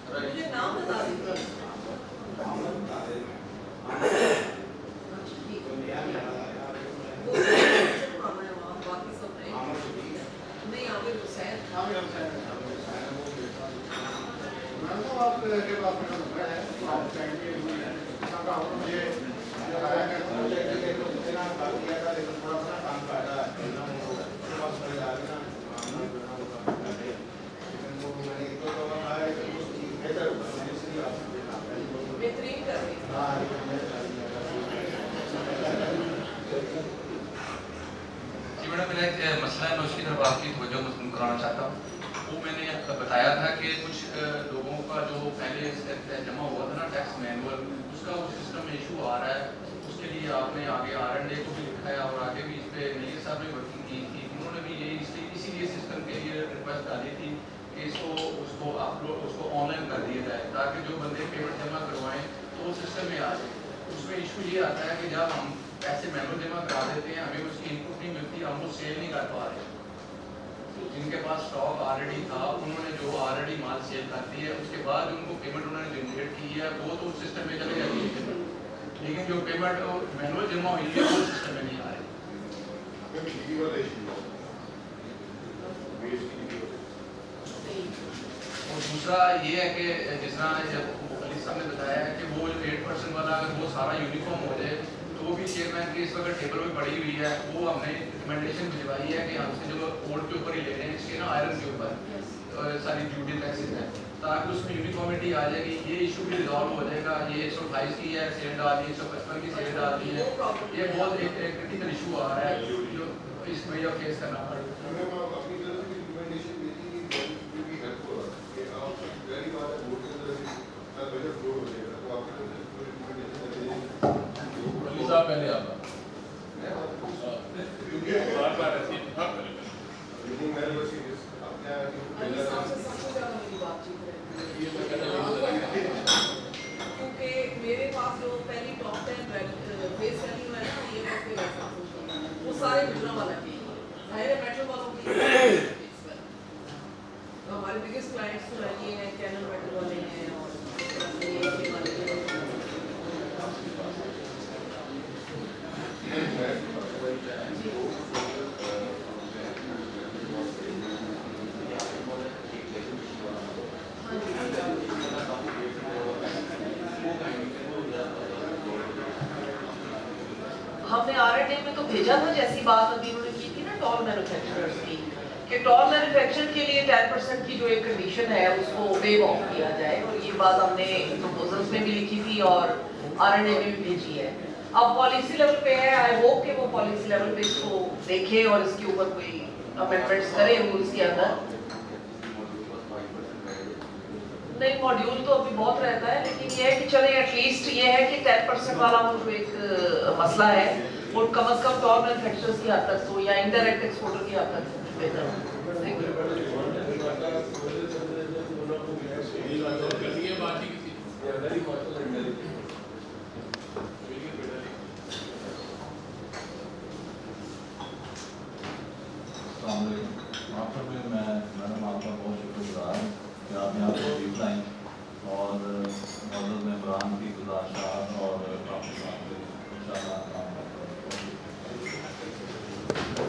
मुझे नाम बता दीजिए। बाकी सब नहीं यहाँ पे हुसैन बेहतरीन कर रही जी मैडम, मेरा एक मसला है, मैं उसकी तरफ आपकी तवज्जो मसलूम कराना चाहता हूँ। वो मैंने बताया था कि कुछ लोगों का जो पहले जमा हुआ था ना टैक्स मैनुअल, उसका उस सिस्टम में इशू आ रहा है। उसके लिए आपने आगे R&A को भी लिखा है और आगे भी इस पर नीर साहब ने वर्किंग की थी, उन्होंने भी यही इसीलिए सिस्टम के लिए रिक्वेस्ट डाली थी कि उसको अपलोड उसको ऑनलाइन कर दिया जाए ताकि जो बंदे पेमेंट जमा करवाएं तो वो सिस्टम में आ जाए। उसमें इशू ये आता है कि जब हम पैसे मैनुअल जमा करा देते हैं, हमें उसकी इनपुट नहीं मिलती, हम वो सेल नहीं कर पा रहे। तो जिनके पास स्टॉक ऑलरेडी था उन्होंने जो ऑलरेडी माल सेल कर दी है, उसके बाद उनको पेमेंट उन्होंने जनरेट की है वो तो उस सिस्टम में चले जाती है पेमेंट, लेकिन जो पेमेंट मैनुअल जमा हुई है वो सिस्टम में नहीं आ रही। उसमें भी जीडी वाला इशू है वेस्ट की जीडी वाला और दूसरा ये है कि जिस तरह जब अली साहब ने बताया है कि वो जो 8% वाला अगर वो सारा यूनिफॉर्म हो जाए तो वो भी चेयरमैन की इस वक्त टेबल में पड़ी हुई है, वो हमने रिकमेंडेशन भिजवाई है कि हमसे जो कोड के ऊपर ही ले रहे हैं इसके ना आयरन के ऊपर सारी ड्यूटी टैक्सेस हैं ताकि उसमें यूनिफॉर्मिटी आ जाएगी, ये इशू भी रिजॉल्व हो जाएगा। ये 128 की है सेल डाल दी, 155 की सेल डाल दी है, ये बहुत एक क्रिटिकल इशू आ रहा है जो इसमें यह फेस करना पड़ेगा। हमने अपनी तरफ से रिकमेंडेशन भेजी कि भी हेल्पफुल है कि आप पहली बार है बोर्ड के अंदर ना बजट फ्लोर हो जाएगा तो आपकी तरफ से रिकमेंडेशन अली साहब पहले आता क्योंकि बार ऐसी हाँ पहले मीटिंग में बस सीरियस आप क्या है कि अली साहब से सबसे ज़्यादा मेरी बातचीत रहती ये तो कहते हैं क्योंकि मेरे पास जो पहली टॉप 10 फेस वैल्यू है ना ये बस मेरे साथ वो सारे गुजरा वाला के सारे मेटल वालों की हमारे बिगेस्ट क्लाइंट्स तो ये हैं कैनन मेटल वाले हैं और ये वाले हैं। हमने R&D में तो भेजा था जैसी बात अभी उन्होंने की थी ना टॉल मैन्युफैक्चरर्स की कि टॉल मैन्युफैक्चर के लिए 10% की जो एक कंडीशन है उसको वेव ऑफ किया जाए और ये बात हमने प्रपोजल्स में भी लिखी थी और R&D में भी भेजी है। अब पॉलिसी लेवल पे है, आई होप कि वो पॉलिसी लेवल पे इसको देखे और इसके ऊपर कोई अमेंडमेंट्स करे रूल्स के अंदर। नहीं मॉड्यूल तो अभी बहुत रहता है लेकिन ये है कि चले एटलीस्ट ये है कि 10% वाला वो जो एक मसला है वो कम से कम टॉल मैन्युफैक्चरर्स की हद तक तो या इनडायरेक्ट एक्सपोर्टर की हद तक बेहतर हो। आपका भी मैडम आपका बहुत शुक्रगुजार हूँ कि आप यहाँ पर जीत लाएँ और मदद में इमरान की गुजारिश और काफ़ी इंशाल्लाह